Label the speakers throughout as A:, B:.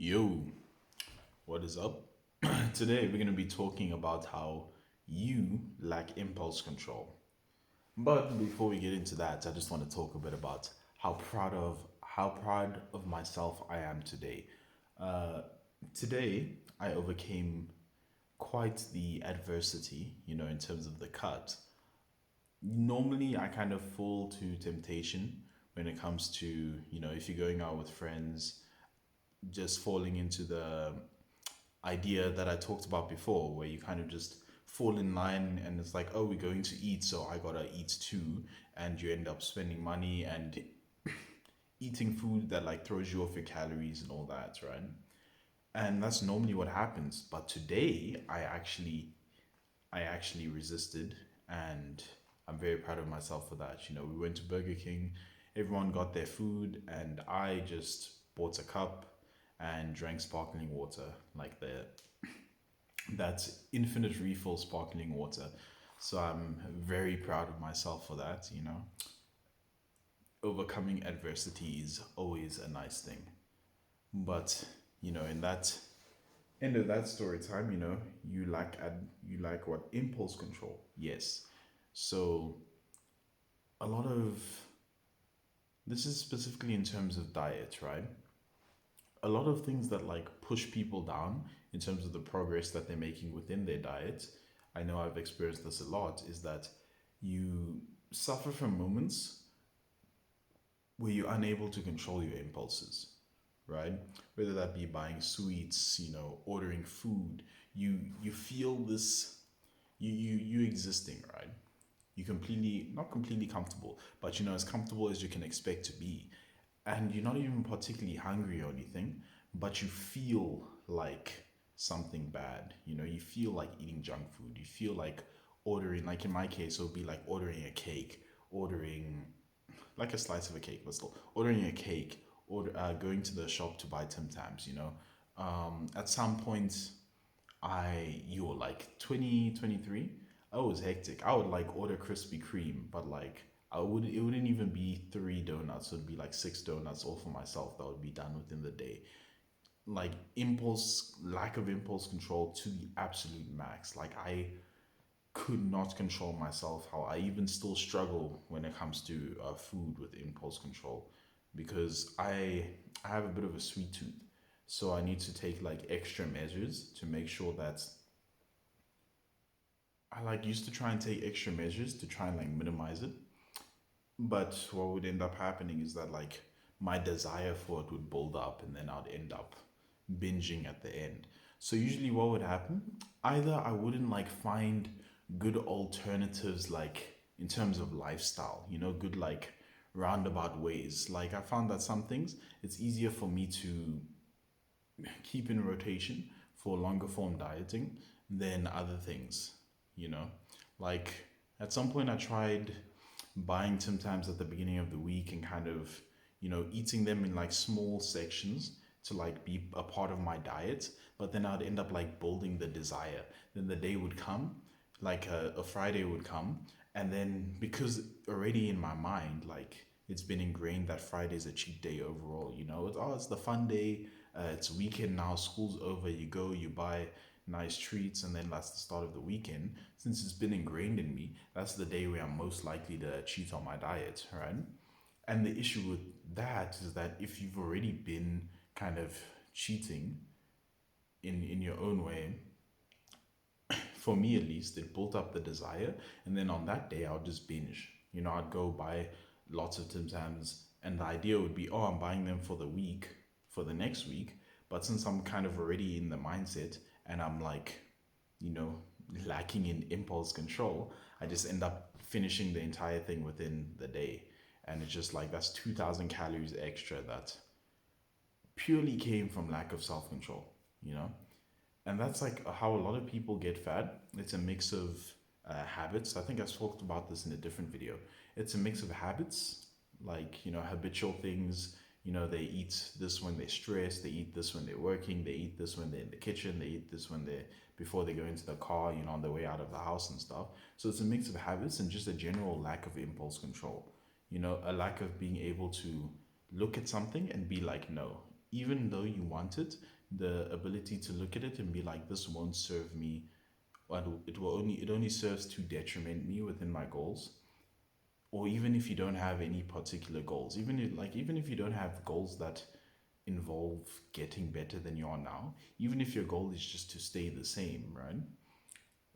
A: Yo, what is up? Today we're going to be talking about how you lack impulse control. But before we get into that, I just want to talk a bit about how proud of myself I am today. Uh, Today I overcame quite the adversity, in terms of the cut. Normally I kind of fall to temptation when it comes to, if you're going out with friends, just falling into the idea that I talked about before, where you kind of just fall in line and it's like, oh, we're going to eat, so I gotta eat too. And you end up spending money and eating food that like throws you off your calories and all that, right? And that's normally what happens. But today, I actually resisted, and I'm very proud of myself for that. We went to Burger King, everyone got their food, and I just bought a cup and drank sparkling water, like that's infinite refill sparkling water. So I'm very proud of myself for that. Overcoming adversity is always a nice thing. But, in that end of that story time, you like what? Impulse control. Yes. So a lot of this is specifically in terms of diet, right? A lot of things that like push people down in terms of the progress that they're making within their diet. I know I've experienced this a lot, is that you suffer from moments where you're unable to control your impulses, right? Whether that be buying sweets, ordering food, you feel this, you existing, right? You completely, not completely comfortable, but as comfortable as you can expect to be, and you're not even particularly hungry or anything, but you feel like something bad. You feel like eating junk food. You feel like ordering, like in my case, it would be like ordering a cake, ordering like a slice of a cake, but still ordering a cake, or going to the shop to buy Tim Tams. At some point, you were like 2023. I was hectic. I would like order Krispy Kreme, but like it wouldn't even be three donuts. It would be like six donuts all for myself. That would be done within the day. Like lack of impulse control to the absolute max. Like I could not control myself. How I even still struggle when it comes to food with impulse control, because I have a bit of a sweet tooth, so I need to take like extra measures to make sure that I like used to try and take extra measures to try and like minimize it. But what would end up happening is that like my desire for it would build up, and then I'd end up binging at the end. So usually what would happen, either I wouldn't like find good alternatives, like in terms of lifestyle, good like roundabout ways. Like I found that some things it's easier for me to keep in rotation for longer form dieting than other things, you know? Like at some point I tried buying Tim Tams at the beginning of the week and kind of, eating them in like small sections to like be a part of my diet, but then I'd end up like building the desire. Then the day would come, like a Friday would come, and then because already in my mind, like it's been ingrained that Friday is a cheat day overall. It's the fun day. It's weekend now. School's over. You go, you buy nice treats, and then that's the start of the weekend. Since it's been ingrained in me, that's the day where I'm most likely to cheat on my diet, right? And the issue with that is that if you've already been kind of cheating in your own way, for me at least, it built up the desire. And then on that day, I would just binge. I'd go buy lots of Tim Tams, and the idea would be, oh, I'm buying them for the week, for the next week. But since I'm kind of already in the mindset and I'm like, you know, lacking in impulse control, I just end up finishing the entire thing within the day. And it's just like that's 2,000 calories extra that purely came from lack of self control. And that's like how a lot of people get fat. It's a mix of habits. I think I've talked about this in a different video. It's a mix of habits, like, habitual things. They eat this when they're stressed, they eat this when they're working, they eat this when they're in the kitchen, they eat this when they're before they go into the car, on their way out of the house and stuff. So it's a mix of habits and just a general lack of impulse control. A lack of being able to look at something and be like, no. even though you want it, the ability to look at it and be like, this won't serve me, or it only serves to detriment me within my goals. Or even if you don't have any particular goals, even if you don't have goals that involve getting better than you are now, even if your goal is just to stay the same, right?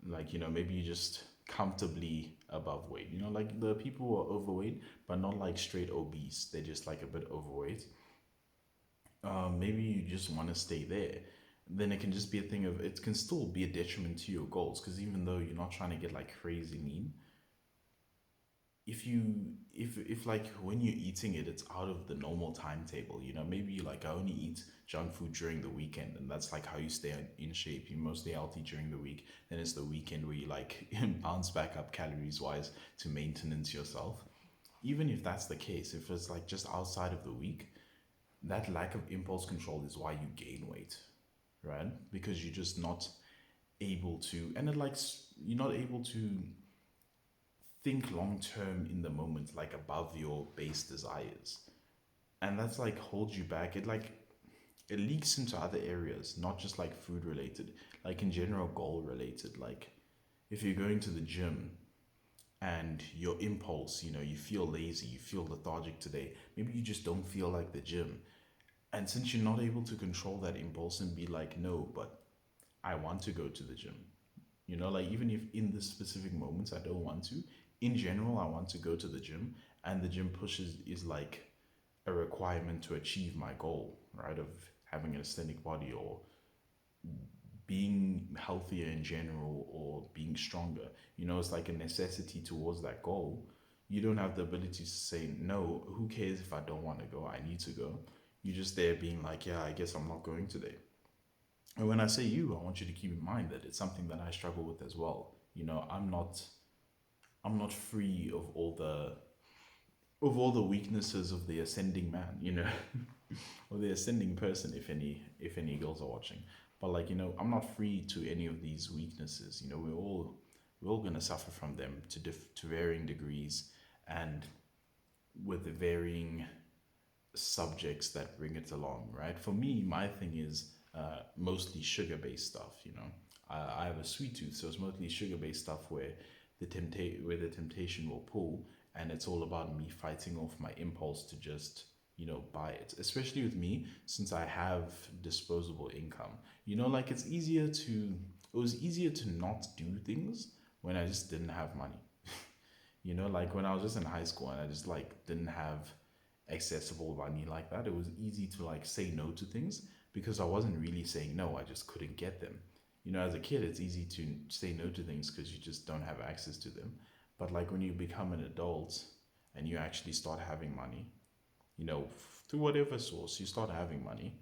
A: Like, maybe you just comfortably above weight. Like the people who are overweight, but not like straight obese. They're just like a bit overweight. Maybe you just want to stay there. Then it can just be a thing of, it can still be a detriment to your goals, because even though you're not trying to get like crazy lean, if like when you're eating it, it's out of the normal timetable. Maybe you like, I only eat junk food during the weekend, and that's like how you stay in shape. You're mostly healthy during the week, then it's the weekend where you like bounce back up calories wise to maintenance yourself. Even if that's the case, if it's like just outside of the week, that lack of impulse control is why you gain weight, right? Because you're just not able to, and it like you're not able to think long term in the moment, like above your base desires. And that's like holds you back. It leaks into other areas, not just like food related, like in general goal related. Like if you're going to the gym and your impulse, you feel lazy, you feel lethargic today, maybe you just don't feel like the gym. And since you're not able to control that impulse and be like, no, but I want to go to the gym, like even if in the specific moments I don't want to, in general I want to go to the gym, and the gym pushes is like a requirement to achieve my goal, right? Of having an aesthetic body, or being healthier in general, or being stronger. It's like a necessity towards that goal. You don't have the ability to say, no, who cares if I don't want to go? I need to go. You're just there being like, yeah, I guess I'm not going today. And when I say you, I want you to keep in mind that it's something that I struggle with as well. I'm not free of all the weaknesses of the ascending man, or the ascending person, if any girls are watching. But like, I'm not free to any of these weaknesses. We're all gonna suffer from them to varying degrees, and with the varying subjects that bring it along, right? For me, my thing is mostly sugar-based stuff. I have a sweet tooth, so it's mostly sugar-based stuff where the temptation will pull, and it's all about me fighting off my impulse to just buy it. Especially with me, since I have disposable income. Like it was easier to not do things when I just didn't have money. Like when I was just in high school and I just like didn't have accessible money like that, it was easy to like say no to things because I wasn't really saying no, I just couldn't get them. As a kid, it's easy to say no to things because you just don't have access to them. But like when you become an adult and you actually start having money, through whatever source you start having money,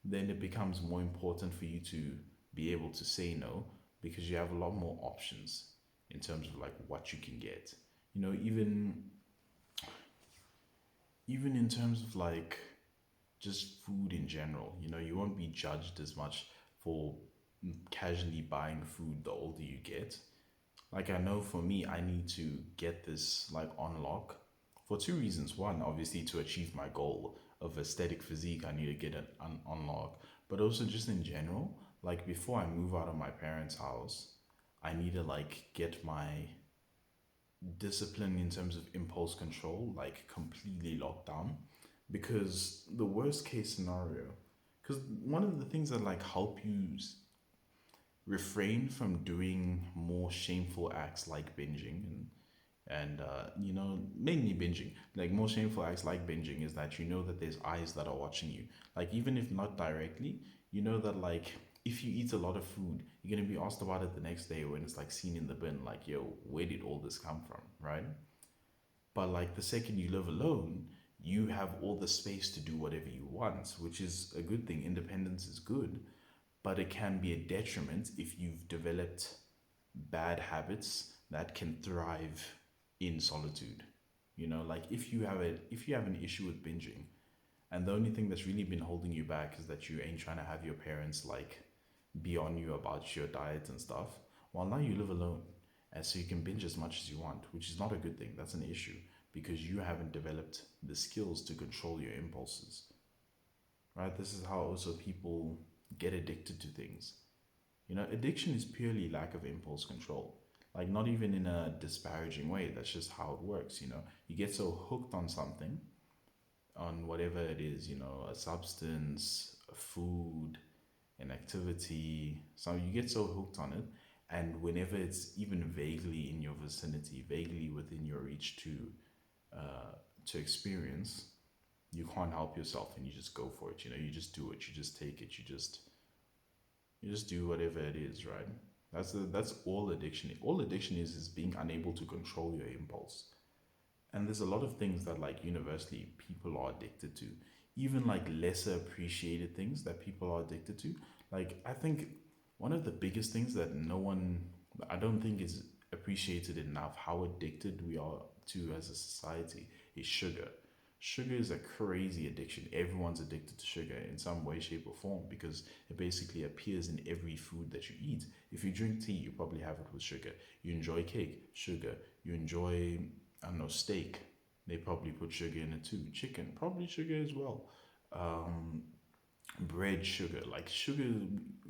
A: then it becomes more important for you to be able to say no, because you have a lot more options in terms of like what you can get. Even in terms of like just food in general, you won't be judged as much for casually buying food the older you get. Like I know for me, I need to get this like on lock for two reasons. One, obviously to achieve my goal of aesthetic physique, I need to get it on lock. But also just in general, like before I move out of my parents' house, I need to like get my discipline in terms of impulse control like completely locked down, because the worst case scenario, because one of the things that like help you refrain from doing more shameful acts like binging, and mainly binging, like more shameful acts like binging, is that that there's eyes that are watching you, like even if not directly, that like if you eat a lot of food, you're going to be asked about it the next day when it's like seen in the bin, like, yo, where did all this come from, right? But like the second you live alone, you have all the space to do whatever you want, which is a good thing. Independence is good, but it can be a detriment if you've developed bad habits that can thrive in solitude. Like if you have an issue with binging, and the only thing that's really been holding you back is that you ain't trying to have your parents like be on you about your diet and stuff. Well, now you live alone, and so you can binge as much as you want, which is not a good thing. That's an issue because you haven't developed the skills to control your impulses, right? This is how also people get addicted to things. You know, addiction is purely lack of impulse control. Like, not even in a disparaging way. That's just how it works. You know, you get so hooked on something, on whatever it is, you know, a substance, a food, an activity. So you get so hooked on it. And whenever it's even vaguely in your vicinity, vaguely within your reach to experience, you can't help yourself and you just go for it. You know, you just do it. You just take it. You just do whatever it is, right? That's all addiction. All addiction is being unable to control your impulse. And there's a lot of things that like universally people are addicted to, even like lesser appreciated things that people are addicted to. Like I think one of the biggest things that no one, I don't think is appreciated enough, how addicted we are to as a society, is sugar. Sugar is a crazy addiction. Everyone's addicted to sugar in some way, shape, or form because it basically appears in every food that you eat. If you drink tea, you probably have it with sugar. You enjoy cake, sugar. You enjoy, I don't know, steak. They probably put sugar in it too. Chicken, probably sugar as well. Um, Bread, sugar. Like sugar,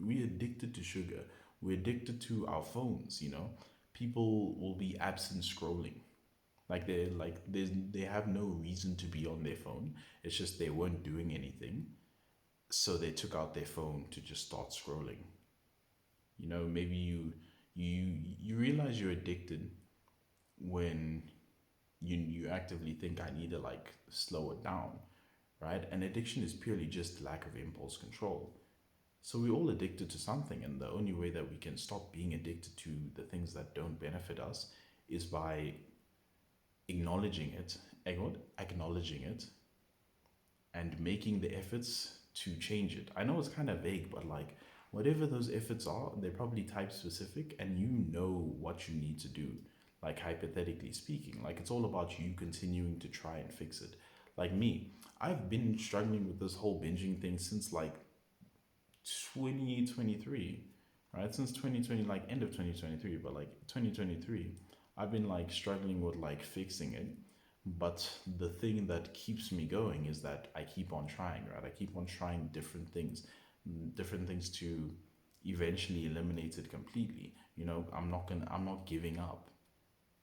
A: we addicted to sugar. We're addicted to our phones. You know, people will be absent scrolling. They have no reason to be on their phone. It's just they weren't doing anything, so they took out their phone to just start scrolling. You know, maybe you realize you're addicted when you actively think I need to like slow it down, right? And addiction is purely just lack of impulse control. So we're all addicted to something, and the only way that we can stop being addicted to the things that don't benefit us is by acknowledging it, acknowledging it, and making the efforts to change it. I know it's kind of vague, but like whatever those efforts are, they're probably type specific, and you know what you need to do. Like hypothetically speaking, like it's all about you continuing to try and fix it. Like me, I've been struggling with this whole binging thing since like 2023, right? Since 2020, like end of 2023, but like 2023, I've been like struggling with like fixing it. But the thing that keeps me going is that I keep on trying, right? I keep on trying different things to eventually eliminate it completely. You know, I'm not giving up.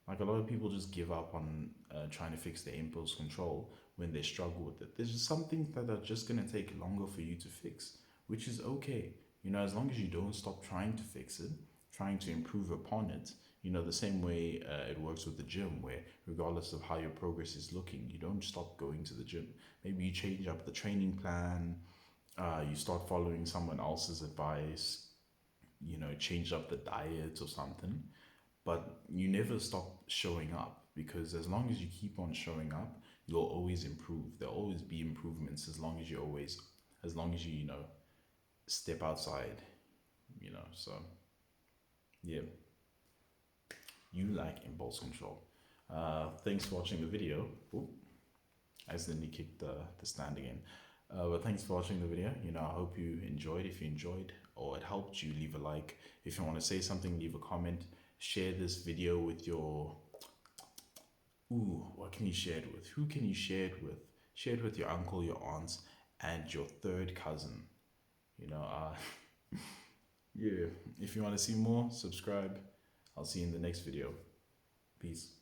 A: Like a lot of people just give up on trying to fix their impulse control when they struggle with it. There's just some things that are just gonna take longer for you to fix, which is okay. You know, as long as you don't stop trying to fix it, trying to improve upon it. You know, the same way it works with the gym, where regardless of how your progress is looking, you don't stop going to the gym. Maybe you change up the training plan, you start following someone else's advice, you know, change up the diet or something, but you never stop showing up because as long as you keep on showing up, you'll always improve. There'll always be improvements as long as you know, step outside, you know. So, yeah, you lack impulse control. Thanks for watching the video. Oop, I accidentally kicked the stand again. But thanks for watching the video. You know, I hope you enjoyed. If you enjoyed or it helped you, leave a like. If you want to say something, leave a comment. Share this video with your. Ooh, what can you share it with? Who can you share it with? Share it with your uncle, your aunts, and your third cousin. You know, yeah. If you want to see more, subscribe. I'll see you in the next video. Peace.